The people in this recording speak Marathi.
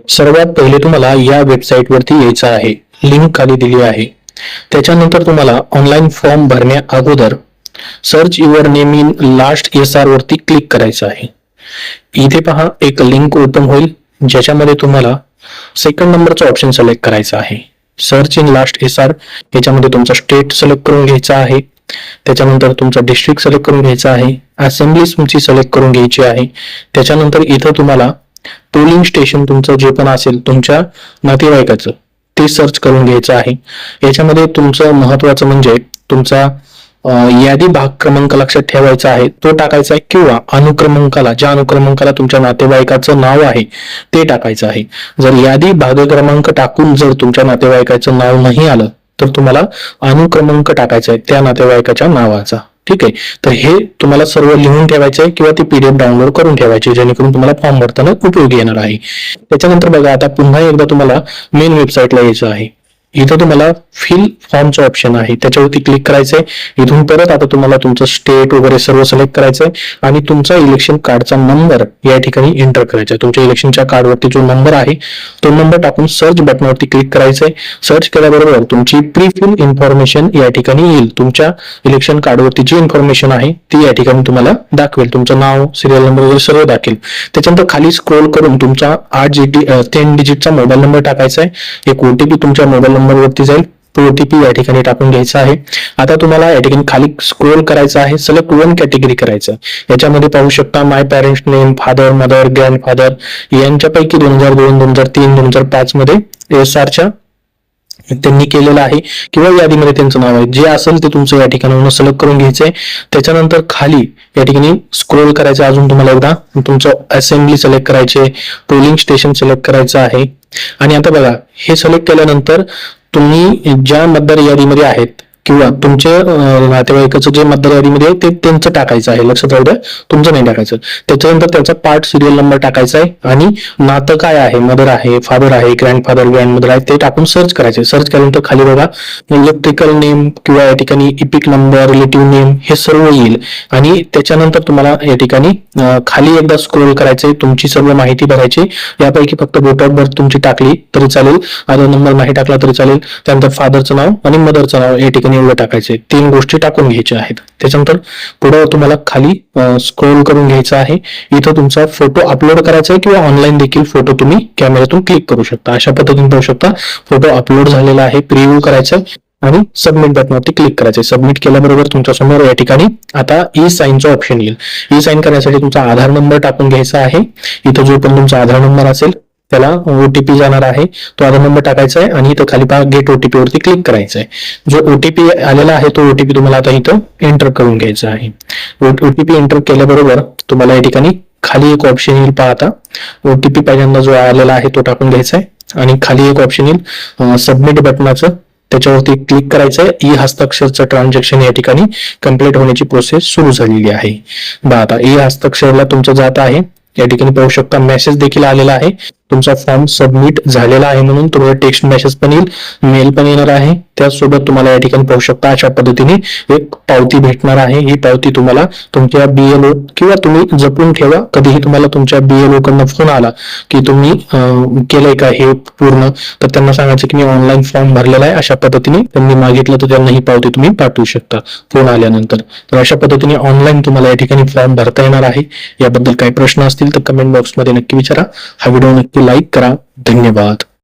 सर्वात पहिले तुम्हाला या वेबसाईट वरती यायचं आहे. लिंक खाली दिली आहे. त्याच्यानंतर तुम्हाला ऑनलाईन फॉर्म भरण्या अगोदर search your name in last SR वरती क्लिक करायचं आहे. इथे पहा एक लिंक ओपन होईल ज्याच्यामध्ये तुम्हाला सेकंड नंबरचा ऑप्शन सिलेक्ट करायचा आहे. सर्च इन लास्ट SR याच्यामध्ये तुमचा स्टेट सिलेक्ट करून घ्यायचा आहे. त्याच्यानंतर तुमचा डिस्ट्रिक्ट सिलेक्ट करून घ्यायचा आहे. असेंब्ली तुमची सिलेक्ट करून घ्यायची आहे. त्याच्यानंतर इथं तुम्हाला पोलिंग स्टेशन तुमचं जे पण असेल तुमच्या नातेवाईकाचं ते सर्च करून घ्यायचं आहे. याच्यामध्ये तुमचं महत्वाचं म्हणजे तुमचा यादी भाग क्रमांक लक्षात ठेवायचा आहे तो टाकायचा आहे किंवा अनुक्रमांकाला ज्या अनुक्रमांकाला तुमच्या नातेवाईकाचं नाव आहे ते टाकायचं आहे. जर यादी भाग क्रमांक टाकून जर तुमच्या नातेवाईकाचं नाव नाही आलं तर तुम्हाला अनुक्रमांक टाकायचा आहे त्या नातेवाईकाच्या नावाचा. ठीक आहे. तर हे तुम्हाला सर्व लिहून ठेवायचं आहे किंवा ती PDF डाउनलोड करून ठेवायची जेणेकरून तुम्हाला फॉर्म भरताना उपयोगी येणार आहे. त्याच्यानंतर बघा आता पुन्हा एकदा तुम्हाला मेन वेबसाईटला यायचं आहे. इथं तुम्हाला फिल फॉर्मचं ऑप्शन आहे त्याच्यावरती क्लिक करायचंय. इथून परत आता तुम्हाला तुमचं स्टेट वगैरे सर्व सिलेक्ट करायचंय आणि तुमचा इलेक्शन कार्डचा नंबर या ठिकाणी एंटर करायचा आहे. तुमच्या इलेक्शनच्या कार्डवरती जो नंबर आहे तो नंबर टाकून सर्च बटनावरती क्लिक करायचंय. सर्च केल्याबरोबर तुमची प्री फिल इन्फॉर्मेशन या ठिकाणी येईल. तुमच्या इलेक्शन कार्डवरती जी इन्फॉर्मेशन आहे ती या ठिकाणी तुम्हाला दाखवेल. तुमचं नाव, सिरियल नंबर वगैरे सर्व दाखवेल. त्याच्यानंतर खाली स्क्रोल करून तुमचा 10 डिजिटचा मोबाईल नंबर टाकायचा आहे. एक OTP तुमच्या मोबाईल नंबर वरती जाईल. तो OTP या ठिकाणी टाकून घ्यायचा आहे. आता तुम्हाला या ठिकाणी खाली स्क्रोल करायचं आहे. सिलेक्ट वन कॅटेगरी करायचं. याच्यामध्ये पाहू शकता my parents name, father, mother, grandfather यांच्यापैकी 2002, 2003, 2005 मध्ये SRच्या त्यांनी केलेलं आहे किंवा यादीमध्ये त्यांचं नाव आहे जे असेल ते तुमचं या ठिकाणी सिलेक्ट करून घ्यायचंय. त्याच्यानंतर खाली या ठिकाणी स्क्रोल करायचं. अजून तुम्हाला एकदा तुमचं असेंब्ली सिलेक्ट करायचे, पोलिंग स्टेशन सिलेक्ट करायचं आहे. आणि आता बघा हे सिलेक्ट केल्यानंतर तुम्ही ज्या मतदार यादीमध्ये आहेत किंवा तुमच्या नातेवाईकाचं जे मतदार यादीमध्ये आहे ते त्यांचं टाकायचं आहे. लक्षात राहू द्या तुमचं नाही टाकायचं. त्याच्यानंतर त्याचा पार्ट सिरियल नंबर टाकायचा आहे आणि नातं काय आहे, मदर आहे, फादर आहे, ग्रँडफादर, ग्रँडमदर आहे ते टाकून सर्च करायचे. सर्च केल्यानंतर खाली बघा इलेक्ट्रिकल नेम किंवा या ठिकाणी इपिक नंबर, रिलेटिव्ह नेम हे सर्व येईल. आणि त्याच्यानंतर तुम्हाला या ठिकाणी खाली एकदा स्क्रोल करायचंय. तुमची सर्व माहिती भरायची. यापैकी फक्त डेट ऑफ बर्थ तुमची टाकली तरी चालेल, आधार नंबर नाही टाकला तरी चालेल. त्यानंतर फादरचं नाव आणि मदरचं नाव या ठिकाणी एवढं टाकायचे. 3 गोष्टी टाकून घ्यायच्या आहेत. त्याच्यानंतर पुढे तुम्हाला खाली स्क्रोल करून घ्यायचं आहे. इथं तुमचा फोटो अपलोड करायचा आहे किंवा ऑनलाईन देखील फोटो तुम्ही कॅमेऱ्यातून क्लिक करू शकता. अशा पद्धतीने पाहू शकता फोटो अपलोड झालेला आहे. प्रिव्ह्यू करायचं आणि सबमिट बटनावरती क्लिक करायचं. सबमिट केल्याबरोबर तुमच्या समोर या ठिकाणी आता ई साईनचा ऑप्शन येईल. ई साईन करण्यासाठी तुमचा आधार नंबर टाकून घ्यायचा आहे. इथं जो पण तुमचा आधार नंबर असेल त्याला OTP जाणार आहे तो आधार नंबर टाकायचा आहे आणि इथं खाली पहा गेट OTP वरती क्लिक करायचं आहे. जो OTP आलेला आहे तो OTP तुम्हाला आता इथं एंटर करून घ्यायचा आहे. OTP एंटर केल्याबरोबर तुम्हाला या ठिकाणी खाली एक ऑप्शन येईल. पहा आता OTP पहिल्यांदा जो आलेला आहे तो टाकून घ्यायचा आहे आणि खाली एक ऑप्शन येईल सबमिट बटनाचं. त्याच्यावरती क्लिक करायचंय. ई हस्ताक्षरचं ट्रान्झॅक्शन या ठिकाणी कम्प्लीट होण्याची प्रोसेस सुरू झालेली आहे. आता ई हस्ताक्षरला तुमचं जात आहे. या ठिकाणी पाहू शकता मेसेज देखील आलेला आहे तुमचा फॉर्म सबमिट झालेला आहे म्हणून. तुम्हाला टेक्स्ट मेसेज पण येईल, मेल पण येणार आहे. त्याचसोबत तुम्हाला या ठिकाणी पाहू शकता अशा पद्धतीने एक पावती भेटणार आहे. ही पावती तुम्हाला तुमच्या BLO किंवा तुम्ही जपून ठेवा. कधीही तुम्हाला तुमच्या BLO कडनं फोन आला की तुम्ही केलंय का हे पूर्ण, तर त्यांना सांगायचं की मी ऑनलाईन फॉर्म भरलेला आहे. अशा पद्धतीने त्यांनी मागितलं तर त्यांना ही पावती तुम्ही पाठवू शकता फोन आल्यानंतर. तर अशा पद्धतीने ऑनलाईन तुम्हाला या ठिकाणी फॉर्म भरता येणार आहे. याबद्दल काही प्रश्न असतील तर कमेंट बॉक्समध्ये नक्की विचारा. हा व्हिडिओ नक्की लाईक करा. धन्यवाद.